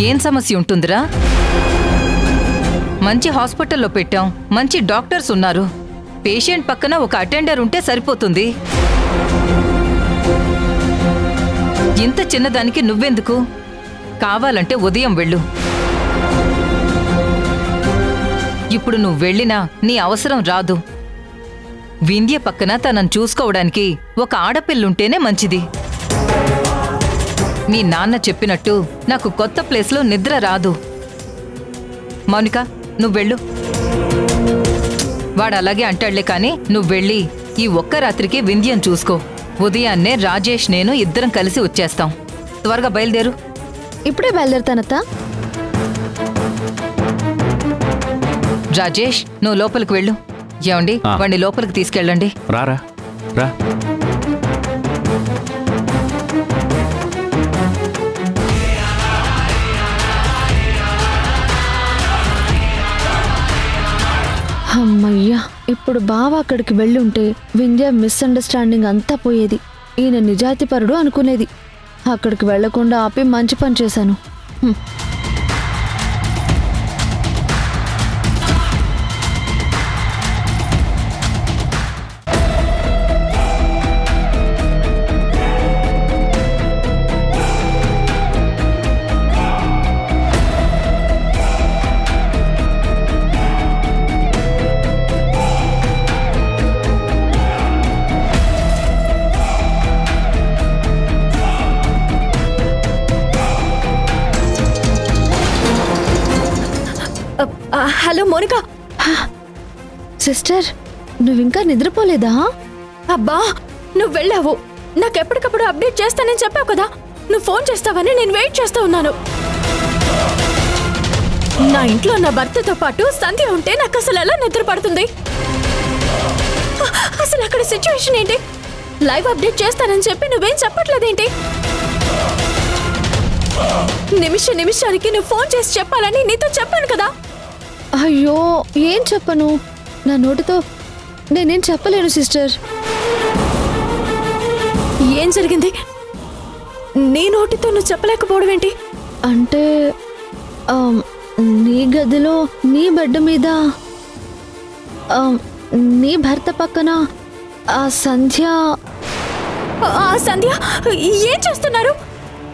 ఏం సమస్య ఉంటుందిరా? మంచి హాస్పిటల్లో పెట్టాం, మంచి డాక్టర్స్ ఉన్నారు, పేషెంట్ పక్కన ఒక అటెండర్ ఉంటే సరిపోతుంది. ఇంత చిన్నదానికి నువ్వెందుకు? కావాలంటే ఉదయం వెళ్ళు. ఇప్పుడు నువ్వు వెళ్ళినా నీ అవసరం రాదు. వింధ్య పక్కన తనను చూసుకోవడానికి ఒక ఆడపిల్లుంటేనే మంచిది. మీ నాన్న చెప్పినట్టు నాకు కొత్త ప్లేస్లో నిద్ర రాదు. మౌనిక, నువ్వెళ్ళు. వాడు అలాగే అంటాడులే కానీ నువ్వెళ్ళి ఈ ఒక్క రాత్రికి వింధ్యను చూసుకో. ఉదయాన్నే రాజేష్ నేను ఇద్దరం కలిసి వచ్చేస్తాం. త్వరగా బయలుదేరు. ఇప్పుడే బయలుదేరుతానత్త. రాజేష్, నువ్వు లోపలికి వెళ్ళు. ఏమండి, వాడిని లోపలికి తీసుకెళ్ళండి. రారా రా. అమ్మయ్యా, ఇప్పుడు బావ అక్కడికి వెళ్ళుంటే వింధ్య మిస్అండర్స్టాండింగ్ అంతా పోయేది. ఈయన నిజాయితీపరుడు అనుకునేది. అక్కడికి వెళ్లకుండా ఆపి మంచి పని చేశాను. Hello Monica. సిస్టర్, నువ్వింకా నిద్రపోలేదా? అబ్బా, నువ్వు వెళ్ళావు. నాకెప్పటికప్పుడు అప్డేట్ చేస్తానని చెప్పావు కదా. నువ్వు ఫోన్ చేస్తావని నేను వెయిట్ చేస్తూ ఉన్నాను. నా ఇంట్లో నా భర్తతో పాటు సంధ్య ఉంటే నాకు అసలు ఎలా నిద్ర పడుతుంది? అసలు అక్కడ సిచ్యువేషన్ ఏంటి? లైవ్ అప్డేట్ చేస్తానని చెప్పి నువ్వేం చెప్పట్లేదేంటి? నిమిషానికి నువ్వు ఫోన్ చేసి చెప్పాలని నీతో చెప్పాను కదా. అయ్యో, ఏం చెప్పను? నా నోటితో నేనేం చెప్పలేను సిస్టర్. ఏం జరిగింది? నీ నోటితో నువ్వు చెప్పలేకపోవడం ఏంటి? అంటే నీ గదిలో నీ బెడ్ మీద నీ భర్త పక్కన ఆ సంధ్య ఏం చేస్తున్నారు?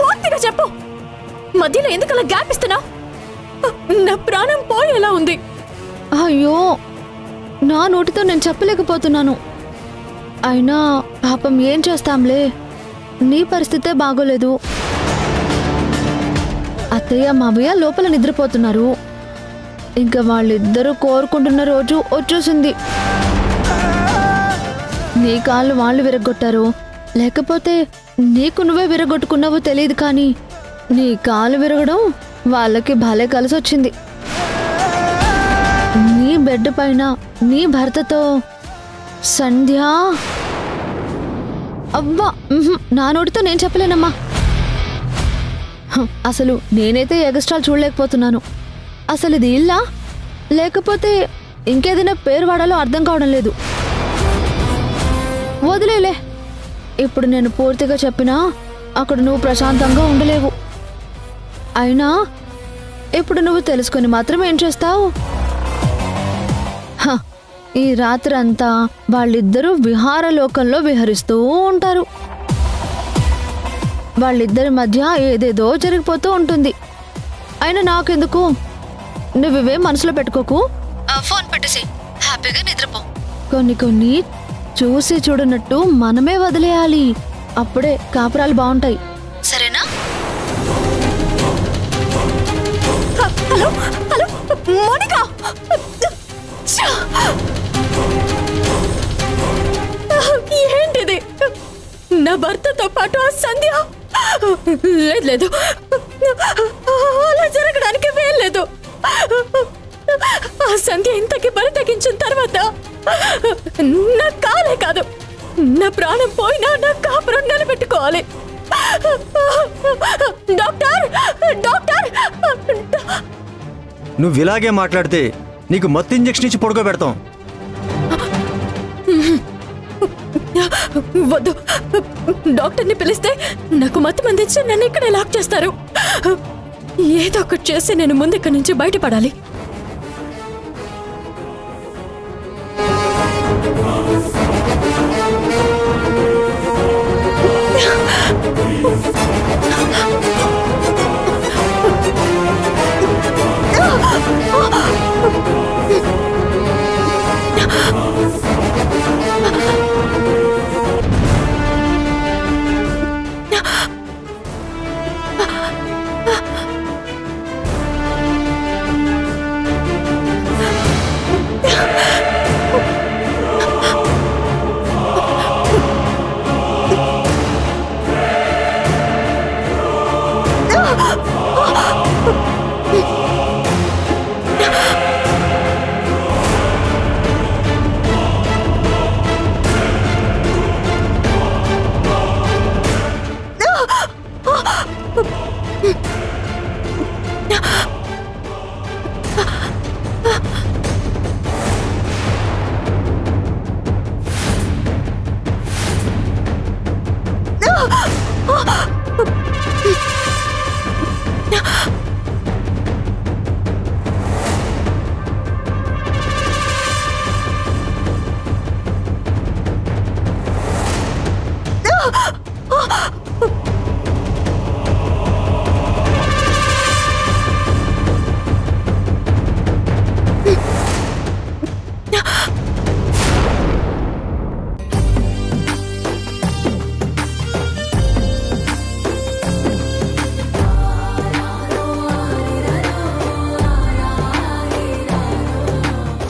పూర్తిగా చెప్పు. మధ్యలో ఎందుకు అలా గ్యాప్ ఇస్తున్నావు? నా ప్రాణం పోయేలా ఉంది. అయ్యో, నా నోటితో నేను చెప్పలేకపోతున్నాను. అయినా పాపం ఏం చేస్తాంలే, నీ పరిస్థితే బాగోలేదు. అత్తయ్య మావయ్య లోపల నిద్రపోతున్నారు. ఇంకా వాళ్ళిద్దరూ కోరుకుంటున్న రోజు వచ్చేసింది. నీ కాళ్ళు వాళ్ళు విరగొట్టారు, లేకపోతే నీకు నువ్వే విరగొట్టుకున్నావో తెలియదు, కానీ నీ కాలు విరగడం వాళ్ళకి భలే కలిసొచ్చింది. నీ బెడ్ పైన నీ భర్తతో సంధ్య. అవ్వా, నా నోటితో నేను చెప్పలేనమ్మా. అసలు నేనైతే ఎగస్ట్రాల్ చూడలేకపోతున్నాను. అసలు ఇది ఇల్లా లేకపోతే ఇంకేదైనా పేరు వాడాలో అర్థం కావడం లేదు. వదిలేలే, ఇప్పుడు నేను పూర్తిగా చెప్పినా అక్కడ నువ్వు ప్రశాంతంగా ఉండలేవు. అయినా ఇప్పుడు నువ్వు తెలుసుకుని మాత్రం ఏం చేస్తావు? ఈ రాత్రి అంతా వాళ్ళిద్దరూ విహారలోకంలో విహరిస్తూ ఉంటారు. వాళ్ళిద్దరి మధ్య ఏదేదో జరిగిపోతూ ఉంటుంది. అయినా నాకెందుకు? నువ్వివే మనసులో పెట్టుకోకు. ఫోన్ పెట్టేసి హ్యాపీగా నిద్రపో. కొన్ని చూసి చూడనట్టు మనమే వదిలేయాలి. అప్పుడే కాపురాలు బాగుంటాయి. సరేనా? హలో హలో మోనిక, ఏంటిది? నా భర్తతో పాటు ఆ సంధ్య? లేదు, అలా జరగడానికి వీల్లేదు. ఆ సంధ్య ఇంతకి బలి తగ్గించిన తర్వాత నా కాలే కాదు, నా ప్రాణం పోయినా నా కాపురం నిలబెట్టుకోవాలి. డాక్టర్, డాక్టర్, నువ్వు ఇలాగే మాట్లాడితే నీకు మత్తు ఇంజెక్షన్ ఇచ్చి పడుకోబెడతాం. వద్దు, డాక్టర్ని పిలిస్తే నాకు మత్తు మందించి నన్ను ఇక్కడే లాక్ చేస్తారు. ఏదో ఒకటి చేసి నేను ముందు ఇక్కడి నుంచి బయటపడాలి.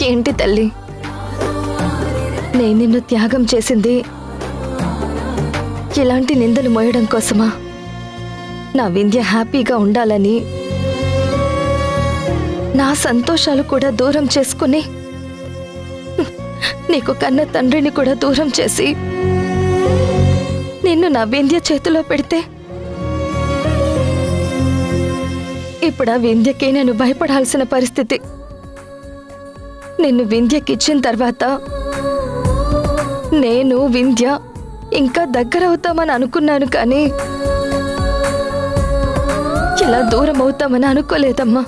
ఏంటి తల్లి, నేను నిన్ను త్యాగం చేసింది ఇలాంటి నిందలు మోయడం కోసమా? నా వింధ్య హ్యాపీగా ఉండాలని, నా సంతోషాలు కూడా దూరం చేసుకుని, నీకు కన్న తండ్రిని కూడా దూరం చేసి నిన్ను నా వింధ్య చేతిలో పెడితే ఇప్పుడు ఆ వింధ్యకే నేను భయపడాల్సిన పరిస్థితి. నిన్ను వింధ్యకిచ్చిన తర్వాత నేను వింధ్య ఇంకా దగ్గర అవుతామని అనుకున్నాను, కానీ ఇలా దూరం అవుతామని అనుకోలేదమ్మా.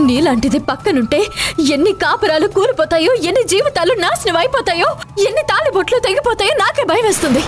నీలాంటిది పక్కనుంటే ఎన్ని కాపురాలు కూలిపోతాయో, ఎన్ని జీవితాలు నాశనం అయిపోతాయో, ఎన్ని తాళిబొట్లు తెగిపోతాయో నాకే భయం వేస్తుంది.